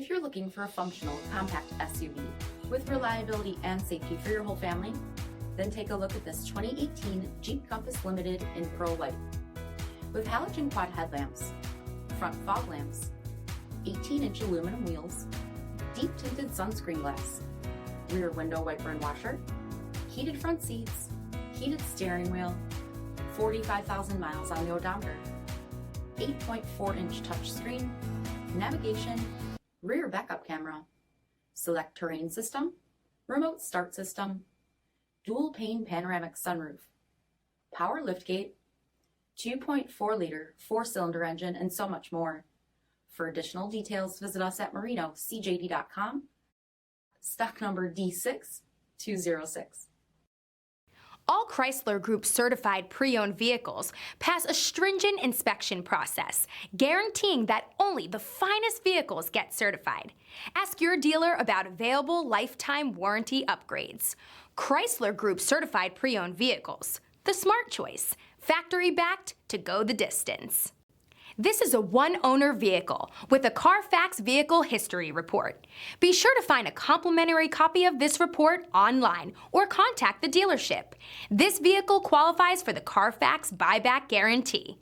If you're looking for a functional, compact SUV with reliability and safety for your whole family, then take a look at this 2018 Jeep Compass Limited in Pearl White. With halogen quad headlamps, front fog lamps, 18-inch aluminum wheels, deep tinted sunscreen glass, rear window wiper and washer, heated front seats, heated steering wheel, 45,000 miles on the odometer, 8.4-inch touchscreen, navigation, rear backup camera, SELEC-TERRAIN system, remote start system, dual-pane panoramic sunroof, power liftgate, 2.4-liter 4-cylinder engine, and so much more. For additional details, visit us at MarinoCJD.com, stock number D6206. All Chrysler Group certified pre-owned vehicles pass a stringent inspection process, guaranteeing that only the finest vehicles get certified. Ask your dealer about available lifetime warranty upgrades. Chrysler Group certified pre-owned vehicles, the smart choice, factory backed to go the distance. This is a one-owner vehicle with a CARFAX vehicle history report. Be sure to find a complimentary copy of this report online or contact the dealership. This vehicle qualifies for the CARFAX buyback guarantee.